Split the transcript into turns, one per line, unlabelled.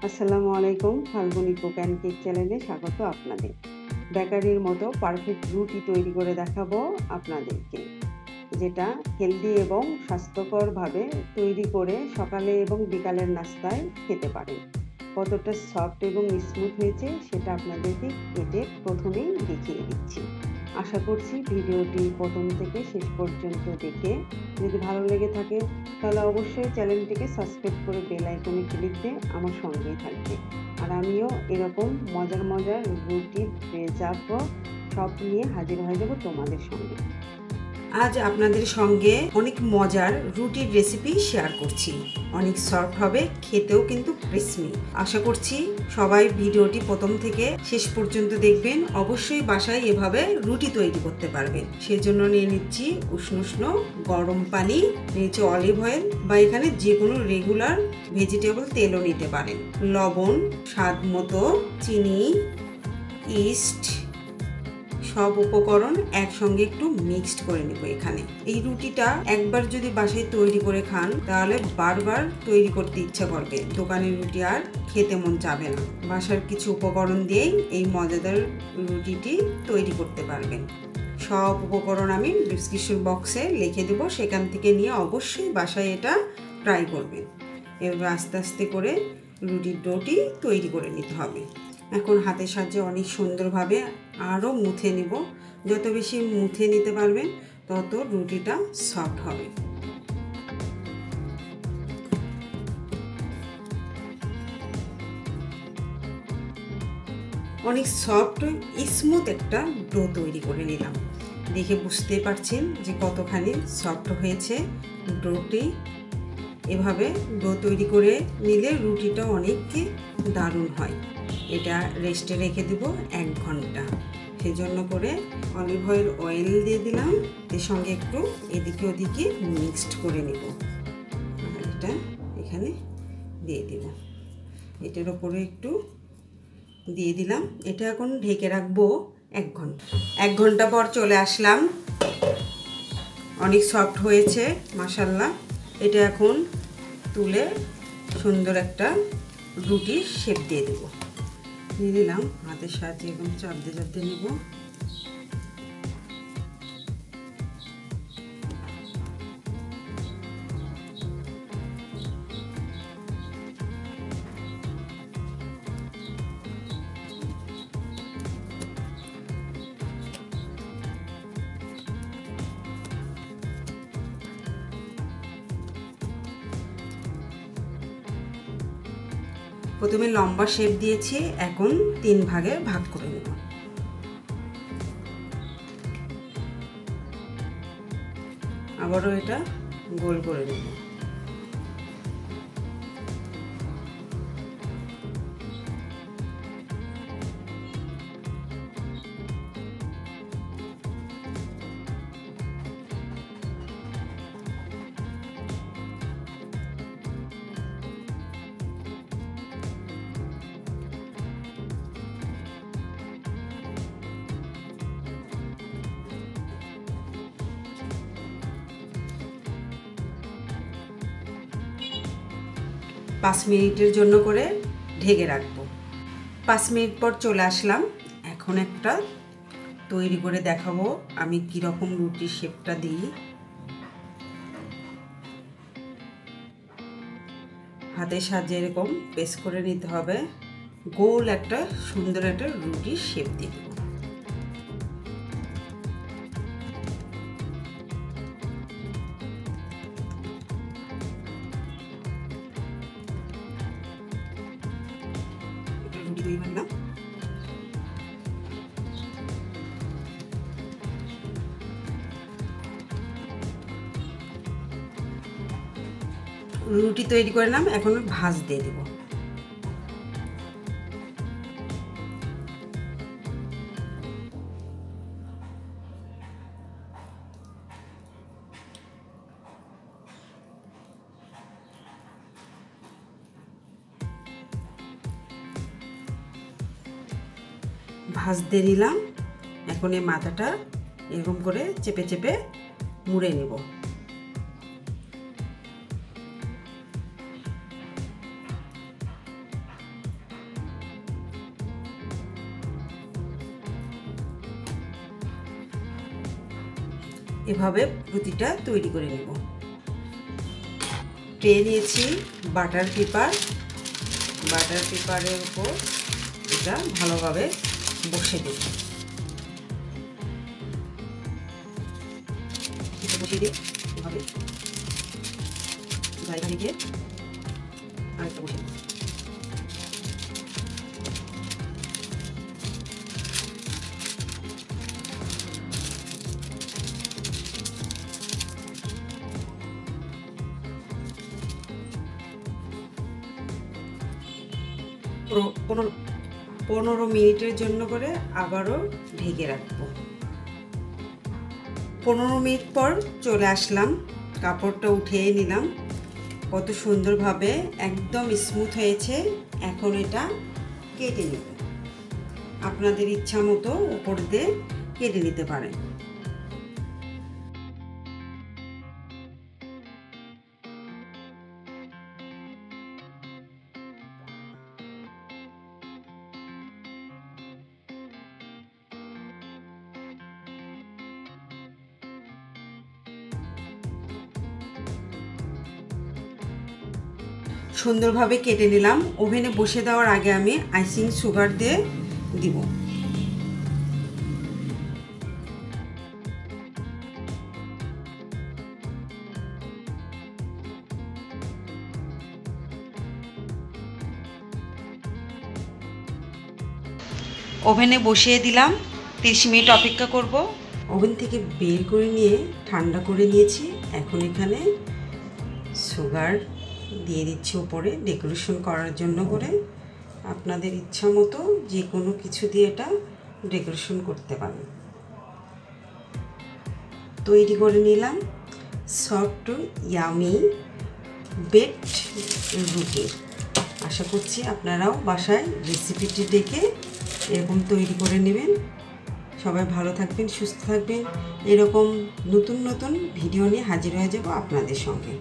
আসসালামু আলাইকুম, Falguni cook and cake চ্যানেলে স্বাগত আপনাদের। বেকারির মতো পারফেক্ট রুটি তৈরি করে দেখাবো আপনাদেরকে, যেটা হেলদি এবং স্বাস্থ্যকরভাবে তৈরি করে সকালে এবং বিকালের নাস্তায় খেতে পারেন। কতটা সফট এবং স্মুথ হয়েছে সেটা আপনাদেরকে কেটে প্রথমেই দেখিয়ে দিচ্ছি। আশা করছি ভিডিওটি প্রথম থেকে শেষ পর্যন্ত দেখে যদি ভালো লেগে থাকে তাহলে অবশ্যই চ্যানেলটিকে সাবস্ক্রাইব করে বেল আইকনে ক্লিক দিয়ে আমার সঙ্গেই থাকবে। আর আমিও এরকম মজার রুটি, ডেজার্ট সব নিয়ে হাজির হয়ে যাব তোমাদের সঙ্গে। আজ আপনাদের সঙ্গে অনেক মজার রুটির রেসিপি শেয়ার করছি। অনেক সফট হবে, খেতেও কিন্তু ক্রিসমি। আশা করছি সবাই ভিডিওটি প্রথম থেকে শেষ পর্যন্ত দেখবেন। অবশ্যই বাসায় এভাবে রুটি তৈরি করতে পারবেন। সেজন্য নিয়ে নিচ্ছি উষ্ণ গরম পানি, নিয়েছি অলিভ অয়েল বা এখানে যে কোনো রেগুলার ভেজিটেবল তেলও নিতে পারেন, লবণ স্বাদ মতো, চিনি, ইস্ট, সব উপকরণ একসঙ্গে একটু মিক্সড করে নেব। এখানে এই রুটিটা একবার যদি বাসায় তৈরি করে খান তাহলে বারবার তৈরি করতে ইচ্ছা করবে। দোকানের রুটি আর খেতে মন চাবে না। বাসার কিছু উপকরণ দিয়েই এই মজাদার রুটিটি তৈরি করতে পারবেন। সব উপকরণ আমি ডিসক্রিপশন বক্সে লিখে দেব, সেখান থেকে নিয়ে অবশ্যই বাসায় এটা ট্রাই করবেন। এবার আস্তে আস্তে করে রুটির ডোটি তৈরি করে নিতে হবে। এখন হাতের সাহায্যে অনেক সুন্দরভাবে আরও মুথে নেব। যত বেশি মুথে নিতে পারবেন তত রুটিটা সফট হবে। অনেক সফট স্মুথ একটা ডো তৈরি করে নিলাম। দেখে বুঝতে পারছেন যে কতখানি সফট হয়েছে ডোটি। এভাবে ডো তৈরি করে নিলে রুটিটা অনেক দারুণ হয়। এটা রেস্টে রেখে দেব 1 ঘন্টা। সেজন্য করে অলিভ অয়েল দিয়ে দিলাম, এর সঙ্গে একটু এদিকে ওদিকে মিক্সড করে নেব। আর এটা এখানে দিয়ে দেব, এটার ওপরে একটু দিয়ে দিলাম। এটা এখন ঢেকে রাখবো 1 ঘন্টা। 1 ঘন্টা পর চলে আসলাম। অনেক সফট হয়েছে মাশাআল্লাহ। এটা এখন তুলে সুন্দর একটা রুটির শেপ দিয়ে দেব। দিয়ে দিলাম, হাতের সাহায্যে এবং চাপতে নেব। প্রথমে লম্বা শেপ দিয়েছি, এখন 3 ভাগে ভাগ করে নেব। আবারও এটা গোল করে নেব। পাঁচ মিনিটের জন্য করে ঢেকে রাখবো। 5 মিনিট পর চলে আসলাম। এখন একটা তৈরি করে দেখাবো আমি কীরকম রুটির শেপটা দিই। হাতের সাহায্যে এরকম প্রেস করে নিতে হবে। গোল একটা সুন্দর একটা রুটির শেপ দিয়ে দেবো। রুটি তৈরি করে নিলাম, এখন ভাঁজ দিয়ে দেব। ভাঁজ দিয়ে নিলাম। এখন এই মাথাটা এরকম করে চেপে চেপে মুড়ে নেব। এভাবে রুটিটা তৈরি করে নেব। ট্রে নিয়েছি বাটার পেপার, বাটার পেপারের উপর এটা ভালোভাবে বসিয়ে দেব। বসিয়ে দিয়ে এভাবে জায়গা রেখে আরেকটা বসিয়ে দেব। পনেরো মিনিটের জন্য করে আবারও ঢেকে রাখবো। 15 মিনিট পর চলে আসলাম, কাপড়টা উঠিয়ে নিলাম। কত সুন্দরভাবে একদম স্মুথ হয়েছে। এখন এটা কেটে নেব। আপনাদের ইচ্ছা মতো উপর দিয়ে কেটে নিতে পারেন। সুন্দরভাবে কেটে নিলাম। ওভেনে বসে দেওয়ার আগে আমি আইসিং সুগার দিয়ে দিব। ওভেনে বসিয়ে দিলাম, 30 মিনিট অপেক্ষা করব। ওভেন থেকে বের করে নিয়ে ঠান্ডা করে নিয়েছি। এখন এখানে সুগার দিয়ে দিচ্ছি উপরে ডেকোরেশন করার জন্য করে। আপনাদের ইচ্ছা মতো যে কোনো কিছু দিয়ে এটা ডেকোরেশন করতে পারেন। তৈরি করে নিলাম সফট ইয়ামি বেকড রুটি। আশা করছি আপনারাও বাসায় রেসিপিটি দেখে এরকম তৈরি করে নেবেন। সবাই ভালো থাকবেন, সুস্থ থাকবেন। এরকম নতুন নতুন ভিডিও নিয়ে হাজির হয়ে যাব আপনাদের সঙ্গে।